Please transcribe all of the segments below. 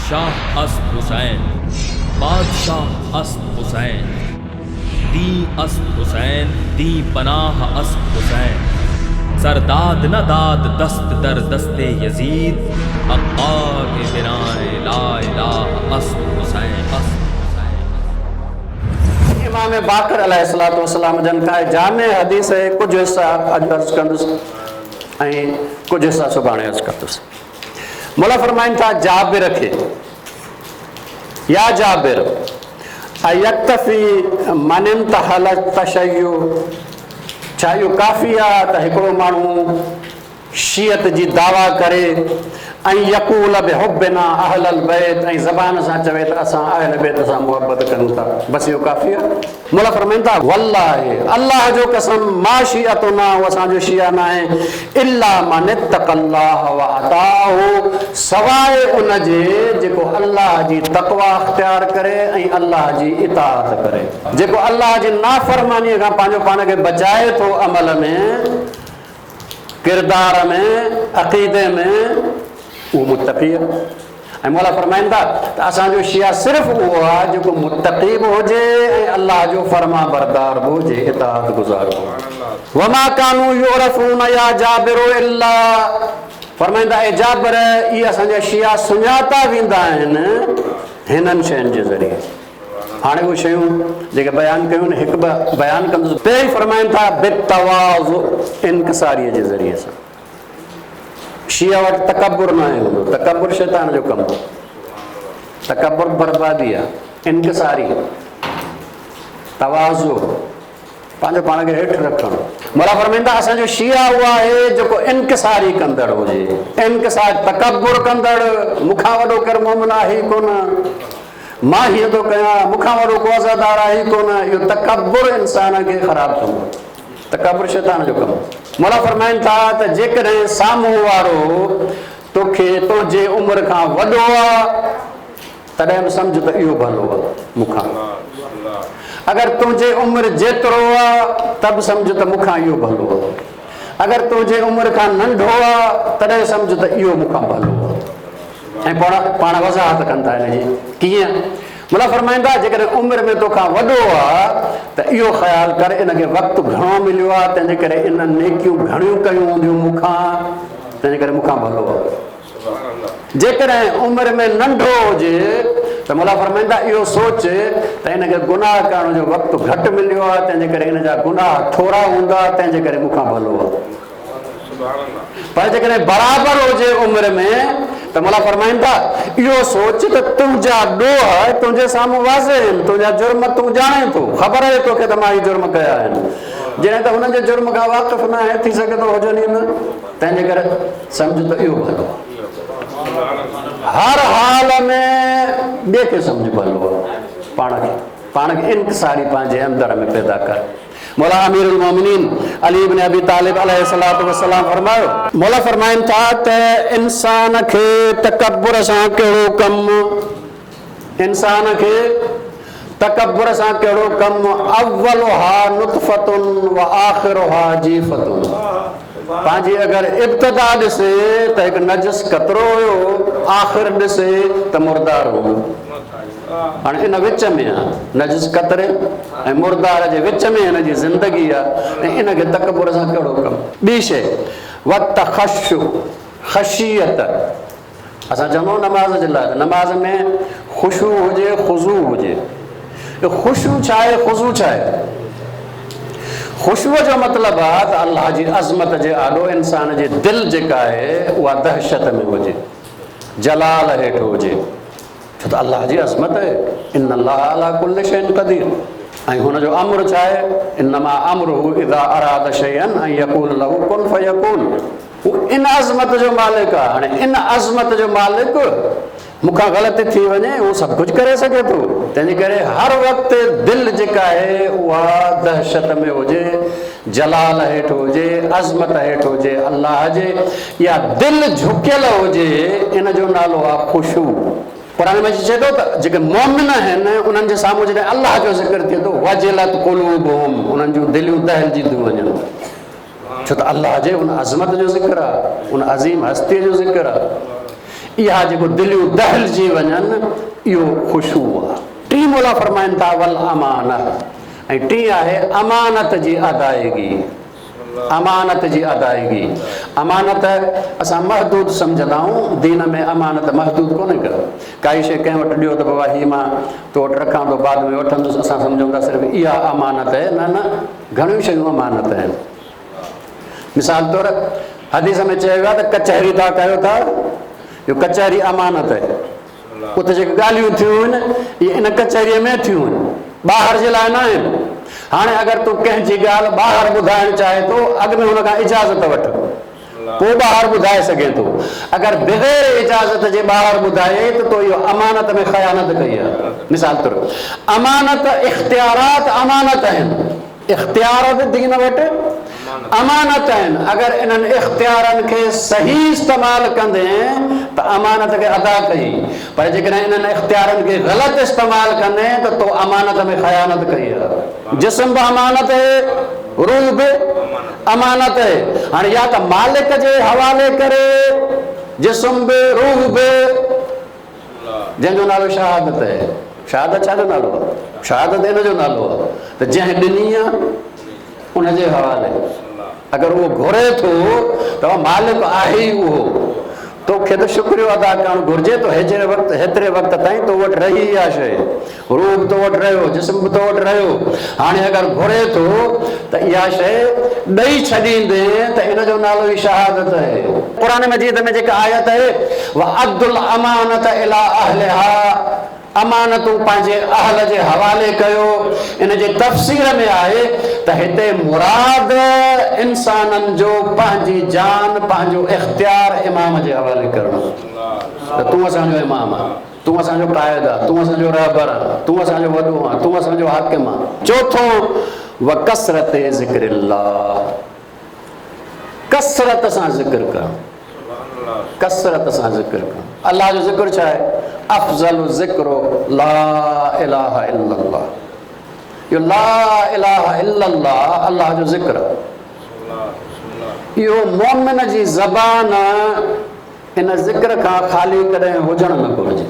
शाह अस्द हुसैन, बादशाह अस्द हुसैन, दी अस्द हुसैन, दी पनाह अस्द हुसैन, सरदाद न दाद दस्त दर दस्ते यजीद, अक्का के बिनाए ला इलाहा अस्द हुसैन, अस्द हुसैन। इमाम बाकर अलैहिस्सलातु वस्सलाम जन का जामे हदीस है, कुछ हिस्सा अॼु अर्ज़ु कंदुसि ऐं कुछ हिस्सा सुभाणे अर्ज़ु कंदुसि। मौला फरमाइनि था जाबिर खे, या जाबिर अयक्तफ़ी मन इंतहल तशय्यु, छा इहो काफ़ी आहे त हिकिड़ो माण्हू शियत जी दावा करे ऐं यक़ूल बिहुब्बिना अहलल बैत, ऐं ज़बान सां चवे त असां अहल बैत सां मुहबत कयूं था, बसि इहो काफ़ी आहे? मौला फरमाइनि था वल्लाहि, अल्लाह जो कसम, मा शियतुना, उहो असांजो शिया न आहे, इल्ला मन इत्तक़ल्लाह व अताहु, सवाइ उन जे जेको अल्लाह जी तक़वा इख्तियार करे ऐं अल्लाह जी इताअत करे, जेको अल्लाह जी नाफ़रमानीअ खां पंहिंजो पाण खे बचाए थो, अमल में, किरदार में, अक़ीदे में, उहो मुत्तक़ी आहे। ऐं मौला फरमाइनि था त असांजो शिया सिर्फ़ु उहो आहे जेको मुत्तक़ी बि हुजे ऐं अल्लाह जो फरमा बरदार बि हुजे, इताअत गुज़ार बि हुजे। वमा कानू युरफ़ून या जाबिरो इल्ला, फरमाईंदा ए जाबिर, इहे असांजा शिया सुञाता वेंदा आहिनि हिननि शयुनि जे ज़रिए। हाणे उहे शयूं जेके बयानु कयूं न, हिकु ॿ बयानु कंदुसि। पहिरीं फरमाइनि था बित्तवाज़ु, इनकिसारीअ जे ज़रिए सां। शिया वटि तकबुर न आहे हूंदो, तकबुर शैतान जो कमु, तकबुर बर्बादी आहे, इनकिसारी, तवाज़ु, पंहिंजो पाण खे हेठि रखणु। मौला फरमाईंदा असांजो शिया उहो आहे जेको इनकिसारी कंदड़ हुजे, इनकिसार, तकबुर कंदड़, मूंखां वॾो केरु मोमिन आहे ई कोन, मां हीअं थो कयां, मूंखां वॾो को अज़ादार आहे ई कोन, इहो तकबुर इंसान खे ख़राबु कंदो, तकबुर शैतान जो कमु। मौला फरमाइनि था त जेकॾहिं साम्हूं वारो तोखे तुंहिंजे उमिरि खां वॾो आहे तॾहिं बि सम्झ त इहो भलो आहे मूंखां, अगरि तुंहिंजे उमिरि जेतिरो आहे त बि सम्झ त मूंखां इहो भलो आहे, अगरि तुंहिंजे उमिरि खां नंढो आहे तॾहिं सम्झ त इहो मूंखां भलो आहे। ऐं पाण वज़ाहत कंदा हिनजी कीअं? मौला फरमाईंदा जेकॾहिं उमिरि में तोखां वॾो आहे त इहो ख़्यालु कर, इनखे वक़्तु घणो मिलियो आहे, तंहिंजे करे इन नेकियूं घणियूं कयूं हूंदियूं मूंखां, तंहिंजे करे मूंखां भलो आहे। जेकॾहिं उमिरि में नंढो हुजे त मौला फरमाईंदा इहो सोच त इनखे गुनाह करण जो वक़्तु घटि मिलियो आहे, तंहिंजे करे इन जा गुनाह थोरा हूंदा, तंहिंजे करे मूंखां भलो आहे। पर जेकॾहिं बराबरि हुजे उमिरि में त मौला फरमाइनि था इहो सोच त तुंहिंजा ॾोह तुंहिंजे साम्हूं वाज़े आहिनि, तुंहिंजा जुर्म तूं ॼाणे थो, ख़बर आहे तोखे त मां हीअ जुर्म कया आहिनि, जॾहिं त हुननि जे जुर्म खां वाक़ुफ़ु न आहे, थी सघे थो हुजनि ई न, तंहिंजे करे सम्झ त इहो भलो आहे। हर हाल में ॿिए खे सम्झ भलो आहे, पाण खे इनकिसारी पंहिंजे अंदर में पैदा कर। मौला अमीरुल मोमिनीन अली इब्न अबी तालिब अलैहिस्सलातु वस्सलाम फरमायो, मौला फरमाइनि था त इंसान खे तकबुर सां कहिड़ो कमु, इंसान खे तकबुर सां कहिड़ो कमु, अव्वलुहा नुतफ़तुन व आख़िरुहा जीफ़तुन, पंहिंजी अगरि इब्तिदा ॾिसे त हिकु नजस कतरो हुयो, आख़िर ॾिसे त मुर्दार हुयो। हाणे इन विच में आहे, नजस कतरे ऐं मुर्दार जे विच में हिनजी ज़िंदगी आहे, ऐं इनखे तकबुर सां कहिड़ो कमु। ॿी शइ वतख़शु, ख़शियत, असां चवंदा आहियूं नमाज़ जे लाइ, नमाज़ में ख़ुशू हुजे, ख़ुज़ू हुजे। ख़ुशू छा आहे, ख़ुज़ू छा आहे? ख़ुशूअ जो मतिलबु आहे त अल्लाह जी अज़मत जे आॾो इंसान जे दिलि जेका आहे उहा दहशत में हुजे, जलाल हेठि हुजे, छो त अल्लाह जी अज़मत आहे, इन्ना अल्लाह अला कुल्लि शैइन क़दीर। ऐं हुनजो अमर छा आहे, इन्नमा अमरुहु इज़ा अराद शैअन अन यक़ूल लहू कुन फयकून, हू इन अज़मत जो मालिक आहे। हाणे इन अज़मत जो मालिक मूंखां ग़लती थी वञे, उहो सभु कुझु करे सघे थो, तंहिंजे करे हर वक़्तु दिलि जेका आहे उहा दहशत में हुजे, जलाल हेठि हुजे, अज़मत हेठि हुजे अल्लाह जे, या दिलि झुकियल हुजे, इन जो नालो आहे ख़ुशू। क़ुरान में चए थो त जेके मोमिन आहिनि उन्हनि जे साम्हूं जॾहिं अल्लाह जो ज़िक्र थिए थो, वजिलत क़ुलूबुहुम, उन्हनि जूं दिलियूं दहिलजी थियूं वञनि, छो त अल्लाह जे उन अज़मत जो ज़िक्र आहे, उन अज़ीम हस्तीअ जो ज़िक्र आहे। इहा जेको दिलियूं दहलजी वञनि इहो ख़ुशू आहे। टी मौला फरमाइनि था वल अमानत, ऐं टी आहे अमानत जी अदायगी। अमानत जी अदायगी, अमानत असां महदूद सम्झंदा आहियूं, दीन में अमानत महदूद कोन्हे का। काई शइ कंहिं वटि ॾियो त बाबा हीअ मां तो वटि रखां थो, बाद में वठंदुसि, असां सम्झूं था सिर्फ़ु इहा अमानत आहे। न न, घणियूं शयूं अमानत आहिनि। मिसाल तौर हदीस में चयो आहे त कचहरी था कयो था, इहो कचहरी अमानत आहे। उते जेके ॻाल्हियूं थियूं आहिनि इहे इन कचहरीअ में थियूं आहिनि, ॿाहिरि जे लाइ न आहिनि। हाणे अगरि तूं कंहिंजी ॻाल्हि ॿाहिरि ॿुधाइणु चाहे थो, अॻु में हुन खां इजाज़त वठ, पोइ ॿाहिरि ॿुधाए सघे थो। अगरि बग़ैर इजाज़त जे ॿाहिरि ॿुधाए त तो इहो अमानत में ख़यानत कई आहे। मिसाल तौर अमानत इख़्तियारात अमानत आहिनि, इख़्तियारात दीन वटि अमानत आहिनि। अगरि इन्हनि इख़्तियारनि खे सही इस्तेमालु कंदे त अमानत खे अदा कई, पर जेकॾहिं इन्हनि इख़्तियारनि खे ग़लति इस्तेमालु कंदे त तो अमानत में ख़यानत कई आहे। जिस्म बि अमानत आहे, रूह बि अमानत आहे। हाणे या त मालिक जे हवाले करे जिस्म बि रूह बि, जंहिंजो नालो शहादत आहे। शहादत छाजो नालो आहे? शहादत इन जो नालो आहे त जंहिं ॾिनी आहे उनजे हवाले। अगरि उहो घुरे थो त मालिक आहे ई उहो, तोखे त शुक्रियो अदा करणु घुरिजे। तो हेतिरे वक़्त ताईं तो वटि रही इहा शइ, रूह बि तो वटि रहियो, जिस्म बि तो वटि रहियो। हाणे अगरि घुरे थो त इहा शइ ॾेई छॾींदे त इन जो नालो ई शहादत आहे। क़ुरान मजीद में जेका आयत आहे व अद्दुल अमानत इला अहलिहा, अमानतूं पंहिंजे अहल जे हवाले कयो। इन जे तफ़सीर में आहे त हिते मुराद इंसाननि जो पंहिंजी जान, पंहिंजो इख़्तियार इमाम जे हवाले करणु। त तूं असांजो इमाम आहे, तूं असांजो क़ाइद आहे, तूं असांजो रहबर आहे, तूं असांजो वॾो आहे, तूं असांजो हाकिम आहे। चौथों व कसरत ज़िक्रिल्लाह, कसरत सां ज़िक्र करणु, कसरत सां ज़िक्र करणु। अल्लाह जो ज़िक्र छा आहे? अफ़ज़ल ज़िक्रो ला इलाहा इल्लल्लाह। इहो ला इलाहा इल्लल्लाह अल्लाह जो ज़िक्र, इहो मोमिन जी ज़बान इन ज़िक्र खां ख़ाली कॾहिं हुजणु न घुरिजे,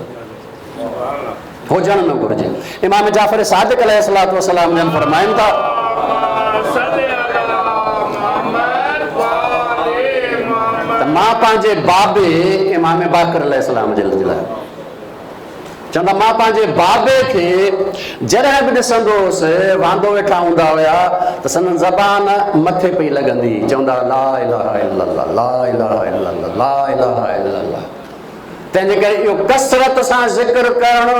हुजणु न घुरिजे। इमाम जाफ़र सादिक़ अलैहिस्सलातु वस्सलाम जन फरमाइनि था त मां पंहिंजे बाबे इमाम बाक़र अलैहिस्सलाम जे लाइ चवंदा, मां पंहिंजे बाबे खे जॾहिं बि ॾिसंदो हुउसि, वांदो वेठा हूंदा हुया त संदन ज़बान मथे पई लॻंदी, चवंदा ला इलाहा इल्लल्लाह, ला इलाहा इल्लल्लाह, ला इलाहा इल्लल्लाह। तंहिंजे करे इहो कसरत सां ज़िक्र करणु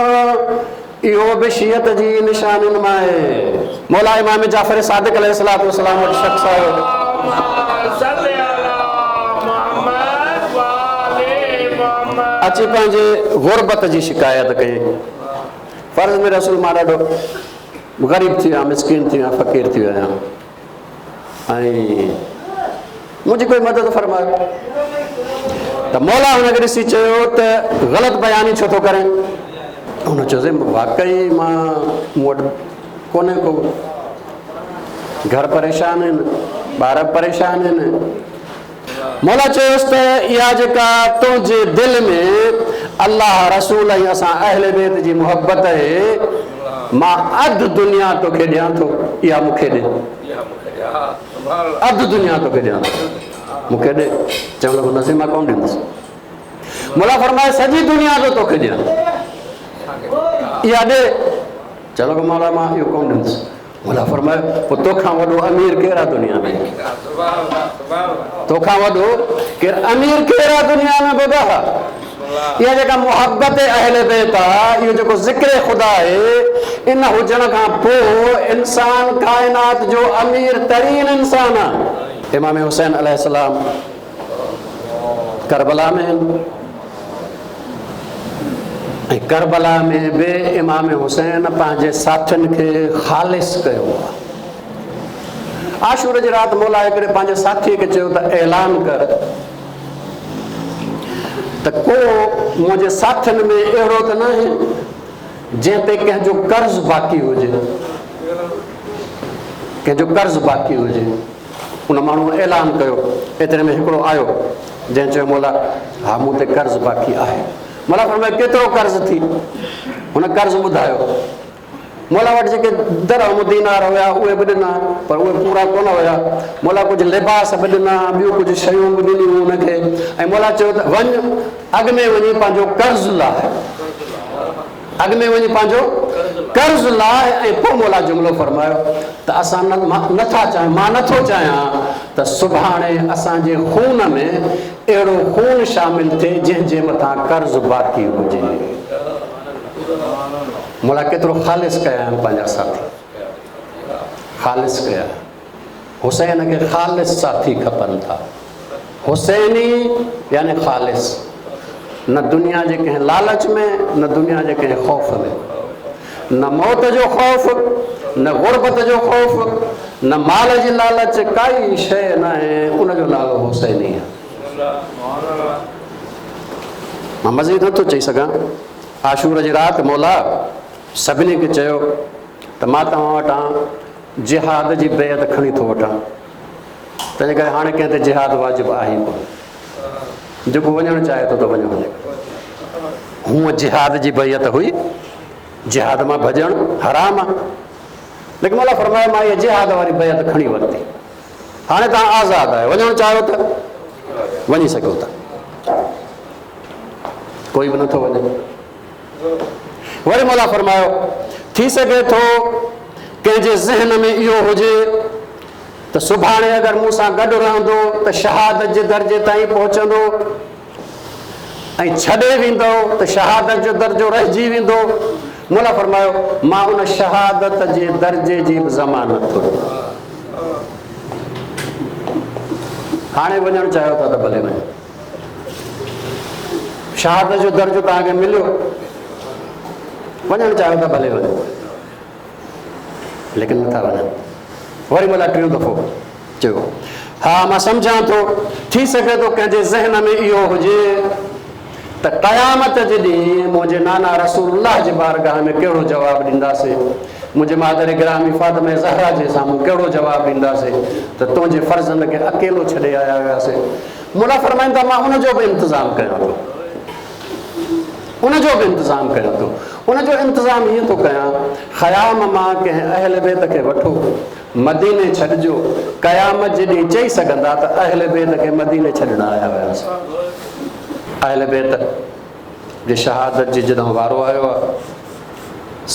इहो बि शियत जी निशानियुनि मां आहे। मौला इमाम जाफ़र सादिक़ अलैहिस्सलातु वस्सलाम वटि शख़्स आयो, अची पंहिंजे गुरबत जी शिकायत कई। फर्ज़ में रसूल मां ॾाढो ग़रीब थी वियो, मिसकीन थी वियो, फ़क़ीर थी वियो आहियां, ऐं मुंहिंजी कोई मदद फरमायो। त मौला हुनखे ॾिसी चयो त ग़लति बयानी छो थो करे? हुन चयोसि वाक़ई मां मूं वटि कोन्हे को, घर परेशान आहिनि, ॿार परेशान आहिनि। मौला चयोसि त इहा जेका तुंहिंजे दिलि में अल्लाह रसूल ऐं असां अहले बैत जी मुहबत आहे, मां अधु दुनिया तोखे ॾियां थो, इहा मूंखे ॾे, अधु दुनिया तोखे ॾियां थो, मूंखे ॾे। चवण लॻो नसीब मां कोन ॾींदुसि। मौला फरमाए सॼी दुनिया जो तोखे ॾियां, इहा ॾे। चलो मौला मां इहो कोन ॾींदुसि। मौला फरमायो पोइ तोखां वॾो अमीर केरु आहे दुनिया में? तोखां वॾो केरु अमीर केरु आहे दुनिया में? ॿुधा, इहा जेका मुहबत अहले बैत आहे, इहो जेको ज़िक्र ख़ुदा आहे, इन हुजण खां पोइ इंसान काइनात जो अमीर तरीन इंसान आहे। इमाम हुसैन अलैहिस्सलाम करबला में आहिनि, ऐं करबला में बि इमाम हुसैन पंहिंजे साथियुनि खे ख़ालिस कयो आहे। आशूर जी राति मौला हिकिड़े पंहिंजे साथीअ खे चयो त ऐलान कर त को मुंहिंजे साथियुनि में अहिड़ो त न आहे जंहिं ते कंहिंजो कर्ज़ बाक़ी हुजे, कंहिंजो कर्ज़ बाक़ी हुजे। उन माण्हू ऐलान कयो, एतिरे में हिकिड़ो आयो जंहिं चयो मौला हा मूं ते कर्ज़ बाक़ी आहे। मौला फरमाए केतिरो कर्ज़ थी? हुन कर्ज़ ॿुधायो। मौला वटि जेके दरहम दीनार हुया उहे बि ॾिना, पर उहे पूरा कोन हुया। मौला कुझु लिबास बि ॾिना, ॿियूं कुझु शयूं बि ॾिनियूं हुनखे। ऐं मौला चयो त वञ अॻ में वञी पंहिंजो कर्ज़ लाहे, अॻ में वञी पंहिंजो कर्ज़ लाहे। ऐं पोइ मौला जुमिलो फरमायो त असां नथा चाहियूं, मां नथो चाहियां त सुभाणे असांजे खून में अहिड़ो खून शामिल थिए जंहिंजे मथां कर्ज़ बाक़ी हुजे। मौला केतिरो ख़ालिस कया आहिनि पंहिंजा साथी, ख़ालिस कया। हुसैन खे ख़ालिस साथी खपनि था। हुसैनी यानी ख़ालिस, न दुनिया जे कंहिं लालच में, न दुनिया जे कंहिं ख़ौफ़ में, न मौत जो ख़ौफ़, न गुरबत जो ख़ौफ़, न माल जी लालच, काई शइ न आहे। उनजो नालो हुसैनी आहे। मां मज़ीद नथो चई सघां। आशूर जी राति मौला सभिनी खे चयो त मां तव्हां वटां जिहाद जी बेअत खणी थो वठां। तंहिंजे करे हाणे कंहिं ते जिहाद वाजिबु आहे ई कोन। जेको वञणु चाहे थो त वञे। हूअं जिहाद जी बेअत हुई, जिहाद मां भॼणु हराम आहे, लेकिन मौला फरमाए मां इहा जिहाद वारी बेअत खणी वरिती। हाणे तव्हां आज़ादु आहियो, वञणु चाहियो त वञी सघो था, कोई बि नथो वञे। वरी मौला फरमायो थी सघे थो कंहिंजे ज़हन में इहो हुजे त सुभाणे अगरि मूं सां गॾु रहंदो त शहादत जे दर्जे ताईं पहुचंदो, ऐं छॾे वेंदो त शहादत जो दर्जो रहिजी वेंदो। मौला फरमायो मां उन शहादत जे दर्जे जी बि ज़मानत थो ॾियां। हाणे वञणु चाहियो था त भले वञो, शहादत जो दर्जो तव्हांखे मिलियो, वञणु चाहियो त भले वञो, लेकिन नथा वञनि। वरी मौला टियों दफ़ो चयो हा मां सम्झां थो, थी सघे थो कंहिंजे ज़हन में इहो हुजे त क़यामत जे ॾींहुं मुंहिंजे नाना रसूलुल्लाह जे बारगाह में कहिड़ो जवाबु ॾींदासीं, मुंहिंजे मादर गिरामी फातिमा ज़हरा जे साम्हूं कहिड़ो जवाबु ॾींदासीं त तुंहिंजे फर्ज़ंद खे अकेलो छॾे आया हुआसीं। मौला फरमाईंदा मां उनजो बि इंतज़ाम कयां थो, उनजो बि इंतज़ाम कयां थो। उनजो इंतज़ाम ईअं थो कयां, ख़याम मां कंहिं अहल बैत खे वठो, मदीने छॾिजो। क़यामत जे ॾींहुं चई सघंदा त अहल बैत खे मदीने छॾण आया हुआसीं। अहल बैत जे शहादत जी जॾहिं वारो आयो आहे,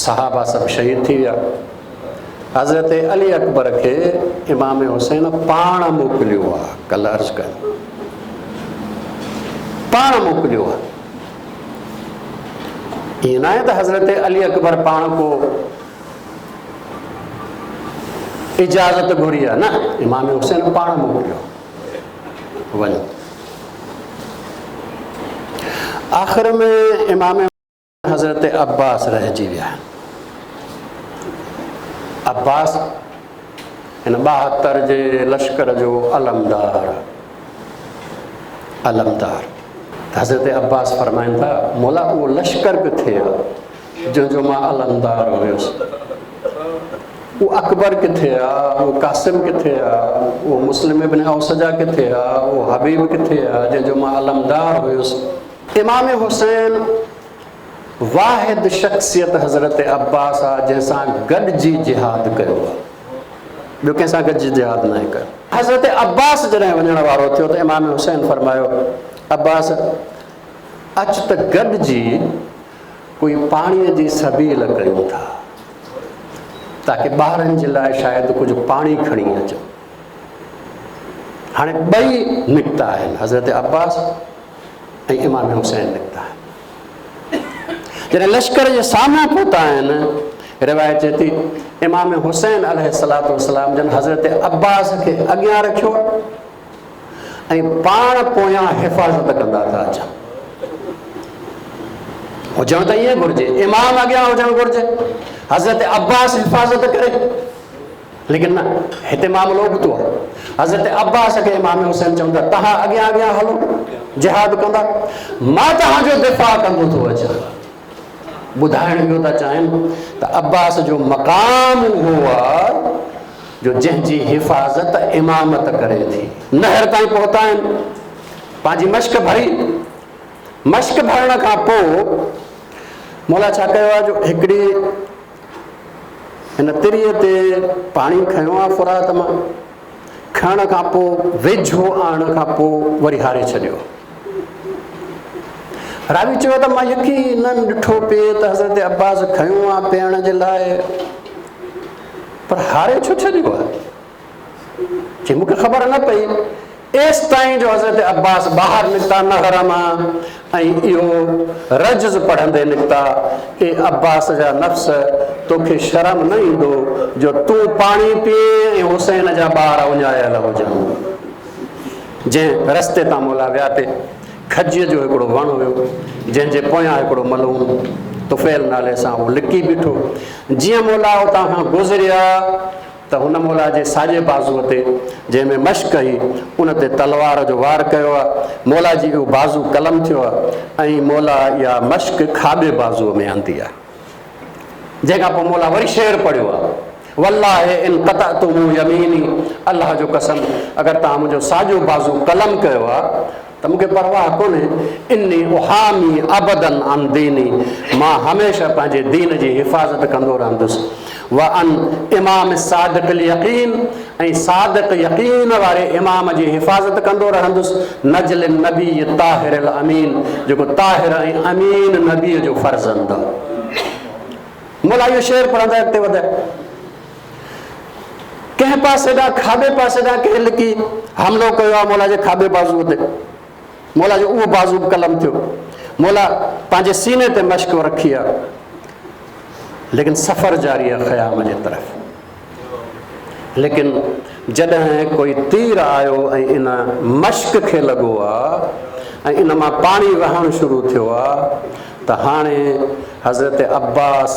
सहाबा सभु शहीद थी विया। हज़रत अली अकबर खे इमाम हुसैन पाण मोकिलियो आहे। कल्ह अर्ज़ु कयो पाण मोकिलियो आहे। ईअं न आहे त हज़रत अली अकबर पाण को इजाज़त घुरी आहे, न, इमाम हुसैन पाण मोकिलियो वञो। आख़िर में इमाम हज़रत अब्बास रहिजी विया। अब्बास हिन 72 जे लश्कर जो अलमदार। हज़रत अब्बास फरमाइनि था मौला उहो लश्कर किथे आहे जंहिंजो मां अलमदार हुयुसि? उहो अकबर किथे आहे? उहो कासिम किथे आहे? उहो मुस्लिम इब्न औसजा किथे आहे? उहो हबीब किथे आहे जंहिंजो मां अलमदार हुयुसि? इमाम हुसैन वाहिद शख्सियत हज़रत अब्बास आहे जंहिंसां गॾिजी जिहाद कयो आहे, ॿियो कंहिंसां गॾिजी जिहाद न कयो। हज़रत अब्बास जॾहिं वञण वारो थियो त इमाम हुसैन फरमायो अब्बास अच त गॾिजी कोई पाणीअ जी सबील कयूं था ताकी ॿारनि जे लाइ शायदि कुझु पाणी खणी अचो। हाणे ॿई निकिता आहिनि, हज़रत अब्बास ऐं इमाम हुसैन निकिता आहिनि। जॾहिं लश्कर जे साम्हूं पहुता आहिनि, रिवायत चए थी इमाम हुसैन अलैहिस्सलातु वस्सलाम जन हज़रत अब्बास खे अॻियां रखियो ऐं पाण पोयां हिफ़ाज़त कंदा था अचनि। हुजणु त ईअं घुरिजे, इमाम अॻियां हुजणु घुरिजे, हज़रत अब्बास हिफ़ाज़त करे, लेकिन न, हिते मामिलो ॿुधो आहे। हज़रत अब्बास खे इमाम हुसैन चवंदा तव्हां अॻियां अॻियां हलो, जिहाद कंदा, मां तव्हांजो दिफ़ा कंदो थो अचां। ॿुधाइण इहो था चाहिनि त अब्बास जो मक़ाम उहो आहे जो जंहिंजी हिफ़ाज़त इमामत करे थी। नहर ताईं पहुता आहिनि, पंहिंजी मश्क भरी मश्क भरण खां पोइ मौला छा कयो आहे जो हिकिड़ी हिन तिरीअ ते पाणी खयो आहे फुरात मां, खणण खां पोइ वेझो आणण खां पोइ वरी हारे छॾियो। रावी चयो त मां यकीन न ॾिठो पिए त हज़रत अब्बास खयो आहे पीअण जे लाइ, पर हारे छो छॾियो आहे? चई मूंखे ख़बर न पई एसि ताईं जो हज़रत अब्बास ॿाहिरि निकिता नहर मां ऐं इहो रजज़ पढ़ंदे निकिता, ए अब्बास जा नफ़्स तोखे शर्म न ईंदो जो तूं पाणी पीए ऐं हुसैन जा ॿार उञायल हुजनि। जंहिं रस्ते तां मौला विया पे खजीअ जो हिकिड़ो वणु हुयो, जंहिंजे पोयां हिकिड़ो मलूम तुफ़ैल नाले सां उहो लिकी बीठो। जीअं मौला उतां खां गुज़रिया त हुन मौला जे साॼे बाज़ूअ ते जंहिंमें मश्क हुई उन ते तलवार जो वार कयो आहे। मौला जी इहो बाज़ू कलम थियो आहे ऐं मौला इहा मश्क खाॿे बाज़ूअ में आंदी आहे। जंहिंखां पोइ मौला वरी शेर पढ़ियो आहे, वल्लाहि इन क़तअतुमू यमीनी, अलाह जो कसम अगरि तव्हां मुंहिंजो साॼो बाज़ू कलम कयो आहे त मूंखे परवाह कोन्हे, इन्नी उहामी अबदन अन दीनी, मां हमेशह पंहिंजे दीन जी हिफ़ाज़त कंदो रहंदुसि। व अन इमाम सादिक़ यकीन, ऐं सादिक़ यकीन वारे इमाम जी हिफ़ाज़त कंदो रहंदुसि। नजल नबी ताहिर अमीन, जेको ताहिर ऐं अमीन नबीअ जो फ़र्ज़ंद आहे। मौला इहो शेर पढ़ंदा अॻिते वधाए, कंहिं पासे ॾांहुं खाॿे पासे ॾांहुं कंहिं लिकी हमिलो कयो आहे मौला जे खाॿे बाज़ूअ ते, मौला जो उहो बाज़ू कलम थियो। मौला पंहिंजे सीने ते मश्क रखी आहे, लेकिन सफ़र जारी आहे ख़याम जे तरफ़। लेकिन जॾहिं कोई तीर आयो ऐं इन मश्क खे लॻो आहे ऐं इन मां पाणी वहणु शुरू थियो आहे त हाणे हज़रत अब्बास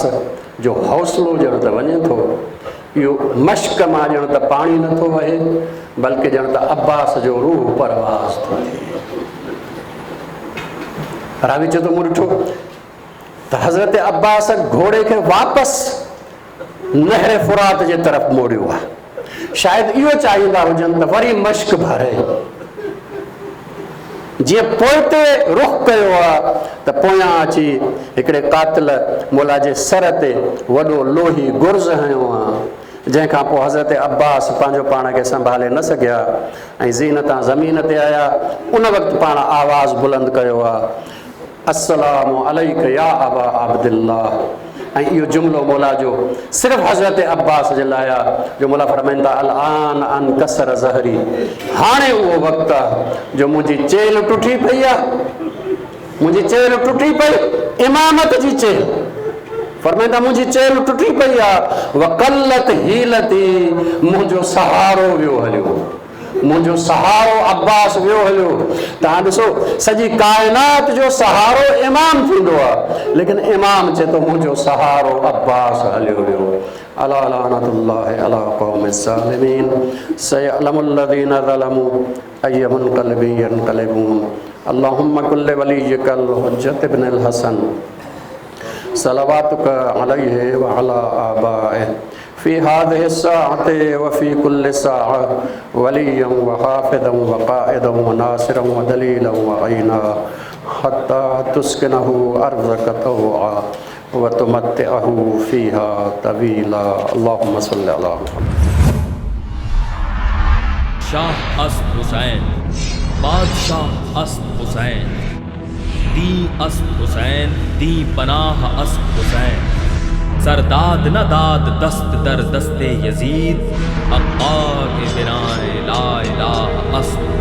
जो हौसलो ॼण त वञे थो, इहो मश्क मां ॼण त पाणी नथो वहे, बल्कि ॼण त अब्बास जो रूह परवाज़ थो थिए। रावी चए थो मूं ॾिठो त हज़रत अब्बास घोड़े खे वापसि नहर फुरात जे तरफ़ मोड़ियो आहे। शायदि इहो चाहींदा हुजनि त वरी मश्क भरे, जीअं पोइते रुख़ कयो आहे त पोयां अची हिकिड़े कातिल मौला जे सर ते वॾो लोही गुर्ज़ हयो आहे। जंहिंखां पोइ हज़रत अब्बास पंहिंजो पाण खे संभाले न सघिया ऐं ज़ीनतां ज़मीन ते आया। उन वक़्तु पाण आवाज़ बुलंद कयो आहे, अस्सलामु अलैक या अबा अब्दुल्लाह। ऐं इहो जुमिलो मौला जो सिर्फ़ु हज़रत अब्बास जे लाइ आहे, जो मौला फरमाईंदा था अल आन अन कसर ज़हरी, हाणे उहो वक़्तु आहे जो मुंहिंजी चेल टुटी पई आहे, मुंहिंजी चेल टुटी पई, इमामत जी चेल। फरमाईंदा मुंहिंजी चेल टुटी पई आहे, वक़ल्लत हीलती, मुंहिंजो सहारो वियो हलियो, मुंहिंजो सहारो अब्बास वियो हलियो। तव्हां ॾिसो सॼी काइनात जो सहारो इमाम थींदो आहे, लेकिन इमाम चए थो मुंहिंजो सहारो अब्बास हलियो वियो। अला लानतुल्लाहि अला क़ौमि ज़ालिमीन, सयअलमुल लज़ीना ज़लमू अय्य मुनक़लिबिन यनक़लिबून। अल्लाहुम्मा कुल्लि वलिय्यकल हुज्जत इब्नुल हसन सलवातुका अलैहि व अला आबाइहि फ़ी हाज़िहि स्साअति व फ़ी कुल्लि साअ वलिय्यन व हाफ़िज़न व क़ाइदन व नासिरन व दलीलन व अईना हत्ता तुस्किनहु अर्ज़क तौआ व तुमत्तिअहु फ़ीहा तवीला। अल्लाहुम्मा सल्लि अला मुहम्मद। शाह अस्द हुसैन, बादशाह अस्द हुसैन, दी अस्द हुसैन, दी पनाह अस्द हुसैन, सरदाद न दाद दस्त दर दस्ते यजीद, अक्का के बिनाए ला इलाहा अस्द